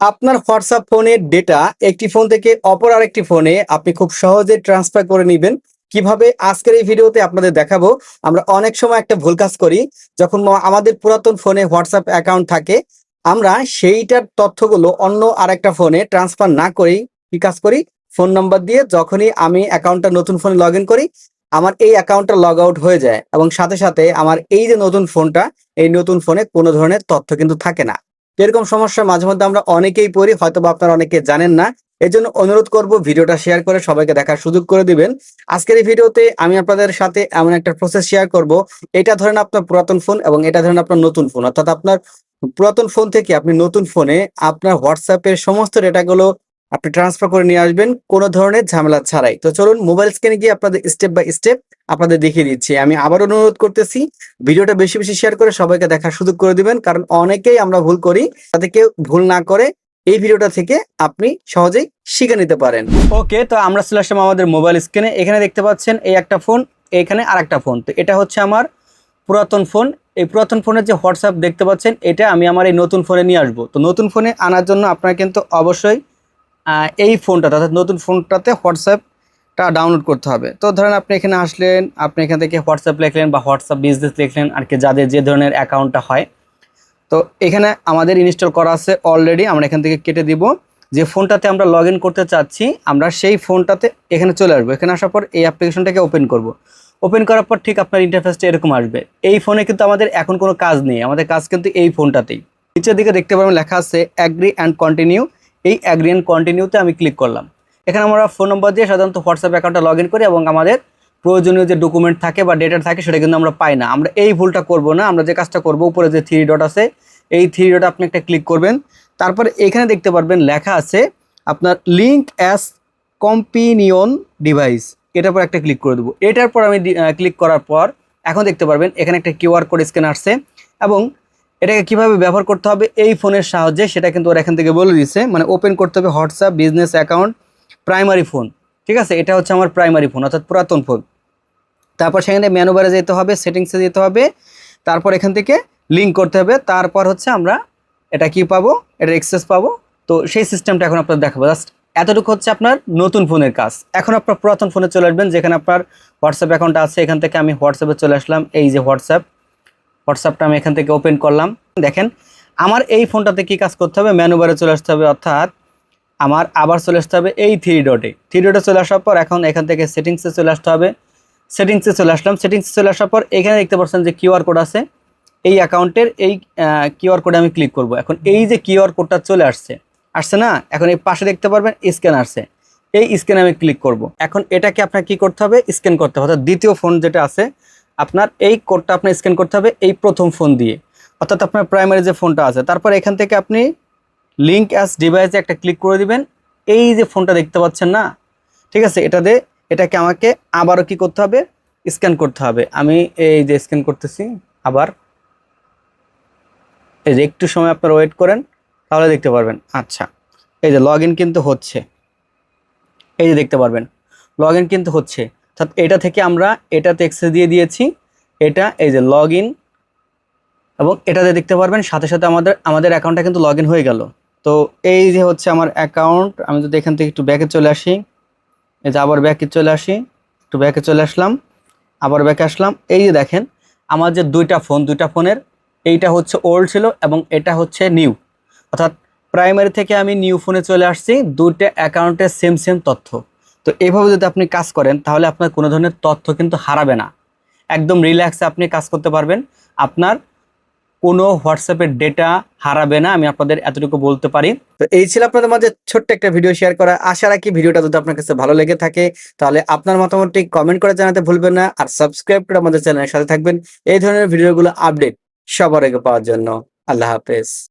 আপনার হোয়াটসঅ্যাপ ফোনের ডেটা একটি ফোন থেকে অপর আরেকটি ফোনে আপনি খুব সহজে ট্রান্সফার করে নিবেন। কিভাবে আজকের এই ভিডিওতে আপনাদের দেখাবো। আমরা অনেক সময় একটা ভুল কাজ করি, যখন আমাদের পুরাতন ফোনে হোয়াটসঅ্যাপ অ্যাকাউন্ট থাকে, আমরা সেইটার তথ্যগুলো অন্য আরেকটা ফোনে ট্রান্সফার না করেই কি কাজ করি, ফোন নাম্বার দিয়ে যখনই আমি অ্যাকাউন্টটা নতুন ফোনে লগ ইন করি, আমার এই অ্যাকাউন্টটা লগ আউট হয়ে যায় এবং সাথে সাথে আমার এই যে নতুন ফোনটা, এই নতুন ফোনে কোনো ধরনের তথ্য কিন্তু থাকে না। এরকম সমস্যা মাঝে মধ্যে আমরা অনেকেই পড়ি, হয়তো বা আপনারা অনেকে জানেন না। এর জন্য অনুরোধ করব ভিডিওটা শেয়ার করে সবাইকে দেখার সুযোগ করে দিবেন। আজকের এই ভিডিওতে আমি আপনাদের সাথে এমন একটা প্রসেস শেয়ার করব। এটা ধরেন আপনার পুরাতন ফোন এবং এটা ধরেন আপনার নতুন ফোন, অর্থাৎ আপনার পুরাতন ফোন থেকে আপনি নতুন ফোনে আপনার হোয়াটসঅ্যাপের সমস্ত ডেটাগুলো আপনি ট্রান্সফার করে নিয়ে আসবেন কোনো ধরনের ঝামেলা ছাড়াই। তো চলুন মোবাইল স্ক্রিনে গিয়ে আপনাদের স্টেপ বাই স্টেপ আপনাদের দেখিয়ে দিচ্ছি। আমি আবার অনুরোধ করতেছি ভিডিওটা বেশি বেশি শেয়ার করে সবাইকে দেখার সুযোগ করে দিবেন, কারণ অনেকেই আমরা ভুল করি, যাতে কেউ ভুল না করে এই ভিডিওটা থেকে আপনি সহজেই শিখে নিতে পারেন। ওকে, তো আমরা চলে আসলাম আমাদের মোবাইল স্ক্রিনে। এখানে দেখতে পাচ্ছেন এই একটা ফোন, এখানে আরেকটা ফোন। তো এটা হচ্ছে আমার পুরাতন ফোন। এই পুরাতন ফোনের যে হোয়াটসঅ্যাপ দেখতে পাচ্ছেন, এটা আমি আমার এই নতুন ফোনে নিয়ে আসবো। তো নতুন ফোনে আনার জন্য আপনার কিন্তু অবশ্যই এই ফোনটাতে অর্থাৎ নতুন ফোনটাতে হোয়াটসঅ্যাপটা ডাউনলোড করতে হবে। তো ধরেন আপনি এখানে আসলেন, আপনি এখান থেকে হোয়াটসঅ্যাপ লিখলেন বা হোয়াটসঅ্যাপ বিজনেস লিখলেন, আর কি যাদের যে ধরনের অ্যাকাউন্টটা হয়। তো এখানে আমাদের ইনস্টল করা আছে অলরেডি, আমরা এখান থেকে কেটে দিব। যে ফোনটাতে আমরা লগ ইন করতে চাচ্ছি, আমরা সেই ফোনটাতে এখানে চলে আসবো। এখানে আসার পর এই অ্যাপ্লিকেশনটাকে ওপেন করব। ওপেন করার পর ঠিক আপনার ইন্টারফেসটা এরকম আসবে। এই ফোনে কিন্তু আমাদের এখন কোনো কাজ নেই, আমাদের কাজ কিন্তু এই ফোনটাতেই। নিচের দিকে দেখতে পাবেন লেখা আছে অ্যাগ্রি অ্যান্ড কন্টিনিউ। এই অ্যাগ্রি অ্যান্ড কন্টিনিউতে আমি ক্লিক করলাম। এখানে আমরা ফোন নম্বর দিয়ে সাধারণত হোয়াটসঅ্যাপ অ্যাকাউন্টটা লগ ইন করি এবং আমাদের প্রয়োজনীয় যে ডকুমেন্ট থাকে বা ডেটা থাকে সেটা কিন্তু আমরা পাই না। আমরা এই ভুলটা করব না। আমরা যে কাজটা করব, উপরে যে থ্রি ডট আছে, এই থ্রি ডট আপনি একটা ক্লিক করবেন। তারপরে এখানে দেখতে পারবেন লেখা আছে আপনার লিঙ্ক অ্যাস কম্পিনিয়ন ডিভাইস, এটার পর একটা ক্লিক করে দেবো। এটার পর আমি ক্লিক করার পর এখন দেখতে পারবেন এখানে একটা কিউআর কোড স্ক্যান আসছে এবং এটাকে কিভাবে ব্যবহার করতে হবে এই ফোনের সাহায্যে সেটা কিন্তু ওরা এখান থেকে বলে দিচ্ছে। মানে ওপেন করতে হবে WhatsApp business account primary phone. ঠিক আছে, এটা হচ্ছে আমার প্রাইমারি ফোন অর্থাৎ পুরাতন ফোন। তারপর সেখানে মেনু বারে যেতে হবে, সেটিংসে যেতে হবে, তারপর এখান থেকে লিঙ্ক করতে হবে। তারপর হচ্ছে আমরা এটা কি পাবো, এটা এক্সেস পাবো। তো সেই সিস্টেমটা এখন আপনার দেখাবো। জাস্ট এতটুকু হচ্ছে আপনার নতুন ফোনের কাজ। এখন আপনার পুরাতন ফোনে চলে আসবেন, যেখানে আপনার হোয়াটসঅ্যাপ অ্যাকাউন্ট আছে। এখান থেকে আমি হোয়াটসঅ্যাপে চলে আসলাম। এই যে হোয়াটসঅ্যাপটা আমি এখান থেকে ওপেন করলাম। দেখেন আমার এই ফোনটাতে কি কাজ করতে হবে, মেনু বারে চলে আসতে হবে, অর্থাৎ আমার আবার চলে আসতে হবে এই থ্রি ডটে চলে আসার পর এখন এখান থেকে সেটিংসে চলে আসতে হবে। সেটিংসে চলে আসলাম। সেটিংসে চলে আসার পর এখানে দেখতে পাচ্ছেন যে কিউআর কোড আছে, এই অ্যাকাউন্টের এই কিউআর কোডে আমি ক্লিক করব। এখন এই যে কিউআর কোডটা চলে আসছে না, এখন এই পাশে দেখতে পারবেন স্ক্যান আসছে, এই স্ক্যানে আমি ক্লিক করব। এখন এটাকে আপনার কি করতে হবে, স্ক্যান করতে হবে। অর্থাৎ দ্বিতীয় ফোন যেটা আছে আপনার, এই কোডটা আপনার স্ক্যান করতে হবে এই প্রথম ফোন দিয়ে, অর্থাৎ আপনার প্রাইমারি যে ফোনটা আছে। তারপর এখান থেকে আপনি লিঙ্ক অ্যাস ডিভাইসে একটা ক্লিক করে দিবেন। এই যে ফোনটা দেখতে পাচ্ছেন না, ঠিক আছে, এটাকে আমাকে আবারও কি করতে হবে, স্ক্যান করতে হবে। আমি এই যে স্ক্যান করতেছি আবার, এই যে একটু সময় আপনারা ওয়েট করেন, তাহলে দেখতে পারবেন। আচ্ছা, এই যে লগ ইন কিন্তু হচ্ছে, এই যে দেখতে পারবেন লগ ইন কিন্তু হচ্ছে। অর্থাৎ এটা থেকে আমরা এটাতে অ্যাক্সেস দিয়ে দিয়েছি, এটা এই যে লগ ইন, এবং এটাতে দেখতে পারবেন সাথে সাথে আমাদের অ্যাকাউন্টটা কিন্তু লগ ইন হয়ে গেল। তো এই যে হচ্ছে আমার অ্যাকাউন্ট। আমি যদি এখান থেকে একটু ব্যাকে চলে আসি, এই যে আবার ব্যাকে চলে আসি, একটু ব্যাকে চলে আসলাম, আবার ব্যাকে আসলাম। এই যে দেখেন আমার যে দুইটা ফোনের এইটা হচ্ছে ওল্ড ছিল এবং এটা হচ্ছে নিউ, অর্থাৎ প্রাইমারি থেকে আমি নিউ ফোনে চলে আসছি। দুইটা অ্যাকাউন্টের সেম তথ্য। তো এইভাবে যদি আপনি কাজ করেন তাহলে আপনার কোনো ধরনের তথ্য কিন্তু হারাবে না। একদম রিল্যাক্সে আপনি কাজ করতে পারবেন, আপনার কোনো হোয়াটসঅ্যাপের ডেটা হারাবে না, আমি আপনাদের এতটুকু বলতে পারি। তো এই ছিল আপনাদের মাঝে ছোট্ট একটা ভিডিও শেয়ার করা। আশা রাখি ভিডিওটা যদি আপনার কাছে ভালো লেগে থাকে তাহলে আপনার মতামতটি কমেন্ট করে জানাতে ভুলবেন না, আর সাবস্ক্রাইব করে আমাদের চ্যানেলের সাথে থাকবেন এই ধরনের ভিডিওগুলো আপডেট সবার আগে পাওয়ার জন্য। আল্লাহ হাফেজ।